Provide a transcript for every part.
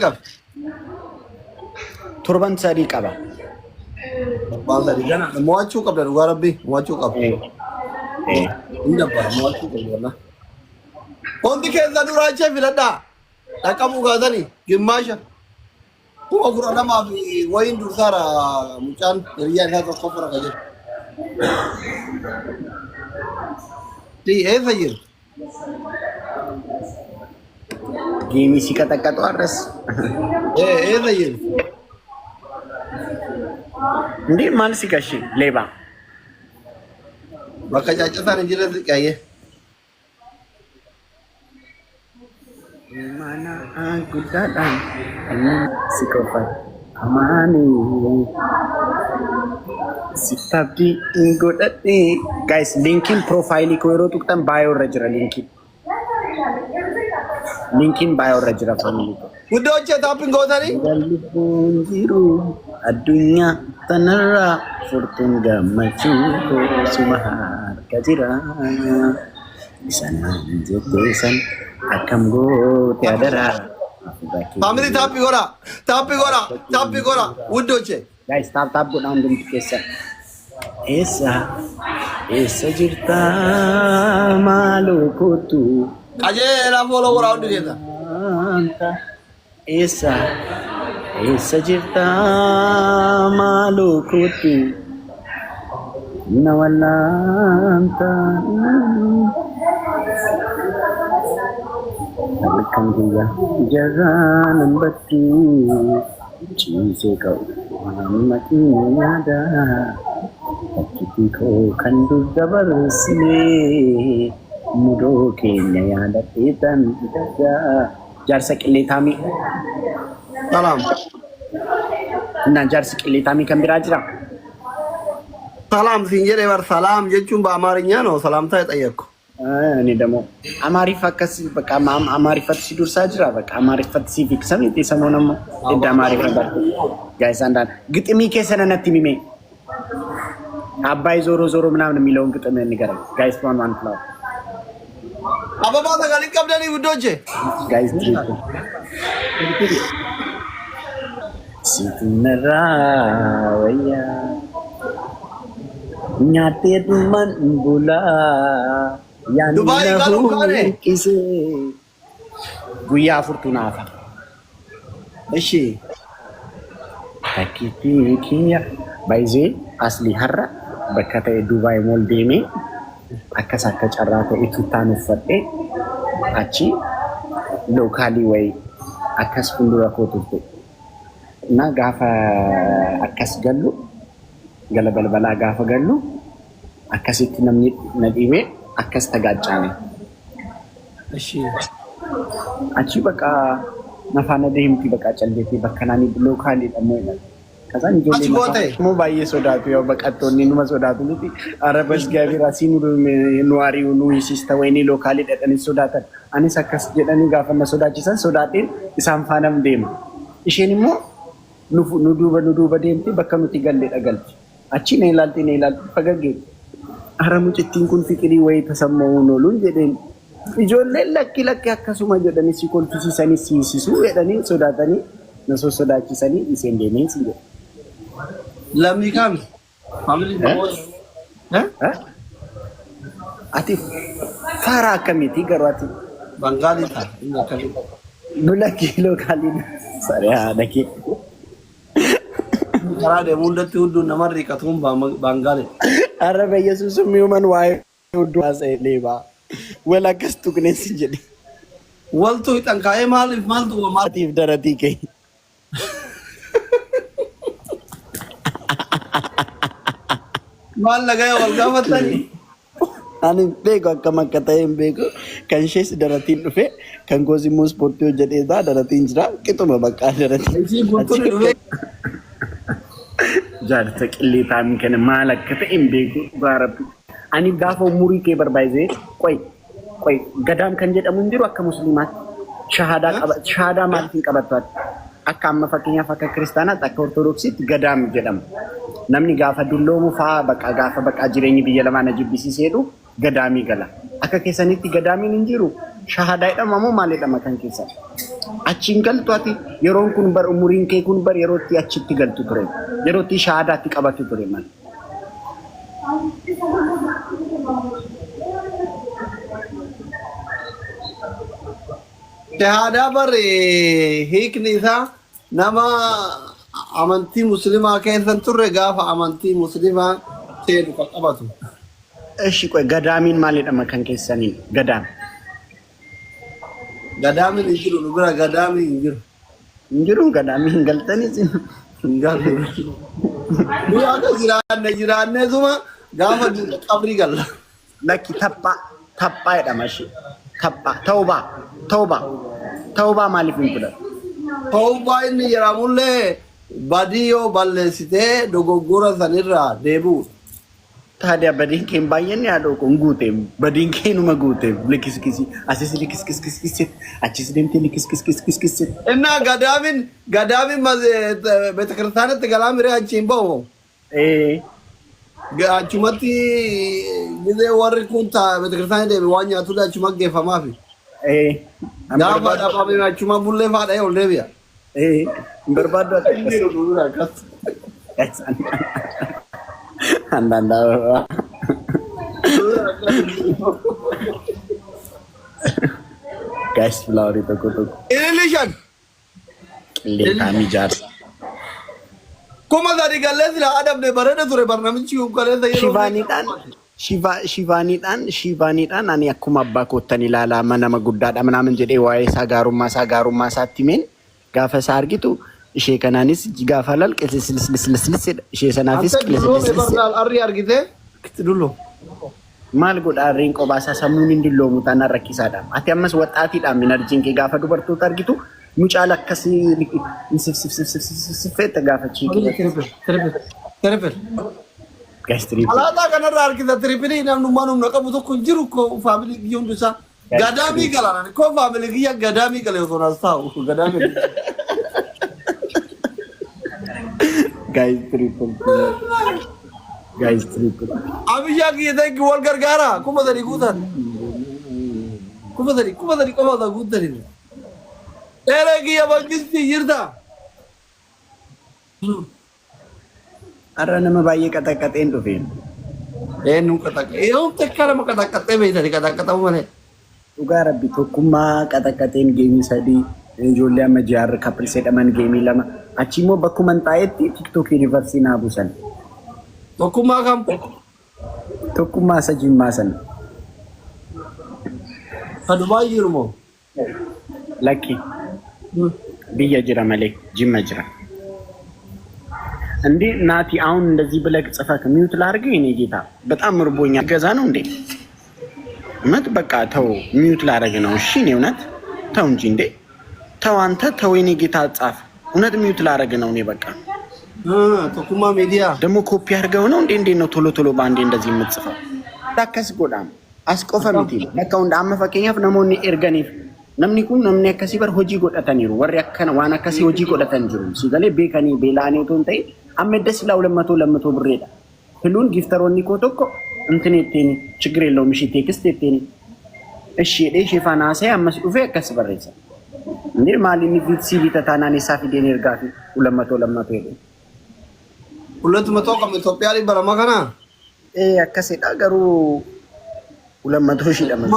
qaba. Torban sadii qaba. Waan sadii kana mo'achuu qabda dhugaa rabbii mo'achuu qabda. Inni abbaa mo'achuu qabda. Hundi keessa duraachee filadhaa. Dhaqabuu gaazanii gimmaasha. Kuma kudha lamaa fi wayiin dursaara mucaan hiriyyaan isaa tokko fura ka jiru. Eessa jiru? Geemii si qaxaqaxu har'as. Eessa jiru? Ndi maal si gashi leebaa? Bakka caacasaan hin jirre xiqqaayyee. Mana guddaadhaan inni si qofaan amaanii si tabdi godhadhe. Guys, linkiin profaayilii koo yeroo tuqxan baayoo irra jira linkiin. Linkiin baayoo irra jira faamilii koo. Guddoo hojjeta taappiin gootanii? Lubbuun jiru addunyaa tanarraa furtuun gammachuu suma harka jira. Sanaan jettee san akkam goote adaraa. Family tappii godhaa. Tappii godhaa. Tappii godhaa. Guddoo hojjeta. Guys, taap godhaa hundumti keessa. Eessa jirta maaloo kootu. Qajeelaa fooloo godhaa hundi keessa. Eessa jirta maaloo kootu. Na wallaanta. Halkan guyyaa jarraan hambatti ciisee ka'u amma yaada fakkiitii koo kan dur dabarsine mudoo keenya yaadadhee tan dagaa. Jaarsa qilleetaamii. Salaam. Jaarsi qilleetaamii kan biraa jira? Salaam siin jedhee bar salaam jechuun በአማርኛ ነው ሰላምታ የጠየቅኩ። እኔ ደግሞ አማሪፍ አከስ በቃ አማሪፈት ሲዱርሳ ጅራ በቃ አማሪፈት ሲቪክ ሰሚት የሰሞነም እንደ አማሪፍ ነበር ጋይስ። አንዳንድ ግጥሚ ከሰነነት ሚሜ አባይ ዞሮ ዞሮ ምናምን የሚለውን ግጥም ንገረኝ ጋይስ። ዋን ፍላው አበባ ተጋሊ ቀብደኒ ውዶቼ ጋይስ ሲትነራ ወያ ኛቴት ማን ቡላ Dubai kalau kare. Guyyaa furtuunaafa. Eshi. Fakkiitii kiyya baay'ee asli har'a bakka ta'e Dubai mool deemee akkas akka carraa ta'e tuttaan uffadhee achi lookaalii wayii akkas fuuldura koo turte. Na gaafa akkas gallu gala balbalaa gaafa gallu akkasitti namni na dhiibee. Akkas tagaaccaame. Achi bakka nafaana deemti bakka calleetii bakka naani lookaalii dhammoo. Kasaan ijoollee immoo baay'ee sodaatu yoo baqattoonni numa sodaatu nuti arabas gaafira siin nu ari'u nu hiisista wayinii lookaalii dhaqanii sodaatan. Anis akkas jedhanii gaafa na sodaachisan sodaadheen isaan faanam deema. Isheen immoo nu duuba deemti bakka nuti galleedha galti. Achi na ilaalti fagaggeetti. Mucittiin kun fikirii wayii tasammuun ooluun jedheen ijoolleen lakki akkasuma jedhanii si kolfisiisanii siisisuu jedhanii sodaatanii na sodaachisanii iseen deemeen si jedhu. Lammii kami? Ati faara akkamiiti garuu ati? Bangaalii ta'a. Lakkii lookaalii saree haadha kee. Karaa deemuu hundatti hunduu nama riiqatuun Bangaalee. Araba Yesuus mi'uuman waa'ee hunduu haasa'e leebaa. Wal akkas tuqneessi jedhe. Waltu hidhan kaa'ee maaltu maatiif daratii kee. Maal lagaya wal gaafatanii? Ani beeku akkam akka ta'e hin beeku. Kan ishees daratiin dhufe kan goos immoo ispoortii hojjedheetaa daratiin jira qixuma bakka daratii. Jaarsa qilleetaamii kana maal akka ta'e hin beeku baarabbi. Ani gaafa umurii kee barbaayisee qoy gadaam kan jedhamu hin jiru akka musliimaatti shahaadaa maaliif hin qabattu akka amma fakkeenyaaf akka kiristaanaatti akka ortodoksiitti gadaam jedhama. Namni gaafa dulloomu fa'aa gaafa jireenyi biyya lamaa na jibbisiiseedhu gadaamii gala. Akka keessanitti gadaamiin hin jiru Shahada idhamamoo maal jedhama kan keessa? Achiin galtuati yeroon kun bar umuriin kee kun bar yerootti achitti galtu ture. Yerootti shahadaatti qabatu ture mal. Shahada bar hiikni isaa nama amantii muslimaa keessan turre gaafa amantii muslimaa seenu kan qabatu. Eshi qoy gadaamiin maal jedhama kan keessaniin? Gadaam. Gadaamiin hin jiru bira gadaamiin hin jiru. Hin jiru gadaamiin galtanis hin galu. Du'a akka jiraannee suma gaafa qabrii galla. Lakki taphaa jedhama shi. Taphaa tawbaa maaliif hin kudhan? Tawbaa inni jedhamullee badii yoo balleessitee dogoggora sanirraa deebi'u. Tadia badin kee baay'een yaadoo kun guute badin kee numa guute likiskisi asis likiskisi achis deemtee likiskisi inna gadaamin beetakirtaanatti galaamire achiin ba'u achumatti gizee warri kun beetakirtaanii deeme waan nyaatudha achuma geeffamaafi gaafa dhabame achuma bullee faadhee ol deebi'a barbaadu Andanda guys flower itu kutuk Ilishan kami jarsa Kuma dari galet lah adab de barada ture barnamichi galet Shivani dan ani akkuma abbaa koottan ilaala nama guddaadha manaman jedhee waa'ee saagaarummaa isaatti men gaafa isaa argitu ishee kanaanis gaafa lal qilisilislislislis ishee sanaafis qilisilislis arri argite kitdullo maal godha arriin qobaasaa sammuun hin dulloomu taanaan rakkisaadha ati ammas waxaatiidha minarjiin kee gaafa dubartoota argitu mucaal akkasii sifsifsifsifsifeetta gaafa chiiqi triple guys triple alaataa kanarra argita triple namnummaan humna qabu tokko hin jiru ko faamilii kiyya hundisaa gadaamii galaan ko faamilii kiyya gadaamii galee osoo naas taa'u gadaamii guys triple abiyyaa kiyya wal gargaara kuma sadii guutan kuma sadii qofaata guutanii dheeree kiyya bankisti jirta arra nama baay'ee qaxaqqaxeen dhufeen eenyu qaxaqqee yoo takka nama qaxaqqaxee beeytanii qaxaqqaxamu malee dhugaa rabbi tokkummaa qaxaqqaxeen geemii sadii ijoollee amma jaarra kappilsee dhaman geemii lama achi immoo bakkuma taa'etti tiktookii riivarsii naa buusan tokkummaa kam tokkummaa isa jimmaa sana kadumaa jiru moo lakki biyya jira malee jimma jira እንዴ ናቲ አሁን እንደዚህ ብለህ ጽፈህ ሚውት ላድርግ እኔ ጌታ በጣም ምርቦኛ ገዛ ነው እንዴ እውነት በቃ ተው ሚውት ላድርግ ነው እሺ እኔ እውነት ተው እንጂ እንዴ ተው አንተ ተው እኔ ጌታ ጻፍ እውነት ሚውት ላድርግ ነው እኔ በቃ ተኩማ ሚዲያ ደግሞ ኮፒ አድርገው ነው እንዴ ነው ቶሎ ባንዴ እንደዚህ የምትጽፈው ታከስ ጎዳም አስቆፈምቲ በቃ እንዳመ ፈቀኛፍ ነሞኒ ኤርጋኒፍ namni kun namni akkasii bar hojii godhataniiru warri akkana waan akkasii hojii godhatan jiru sigalee beekanii beelaanii otoo hin ta'in amma edda silaa 200 birreedha filuun giftaroonni koo tokko እንትን እቴኒ ችግር የለውም እሺ ቴክስት እቴኒ እሺ እሺ ፋናሴ አመስ ዱፌ ከስ በረሰ እንዴ ማሊኒ ቪት ሲቪ ተታናኒ ሳፊ ዴኔር ጋፊ 200 ሄደ 200 ከም ኢትዮጵያ ላይ በረማከና አከሰዳ ገሩ 200 ሺህ ለምን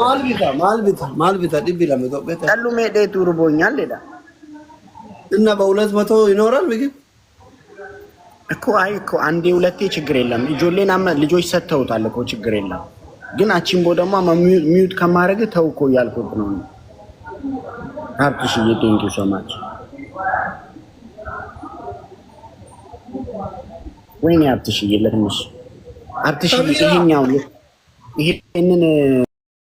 ማልቢታ ዲቢ ለኢትዮጵያ ታሉ ሜዴ ቱርቦኛል ሌላ እና በ200 ይኖራል ምግብ እኮ አይ እኮ አንዴ ሁለቴ ችግር የለም ልጆሌን ልጆች ሰተውታል እኮ ችግር የለም ግን አቺምቦ ደግሞ ሚውት ከማረግ ተውኮ ያልኩት ነው ሀብትሽ ቴንክ ዩ ሶ ማች ወይኔ ሀብትሽ ለትንሽ ሀብትሽ ይሄኛው ይሄንን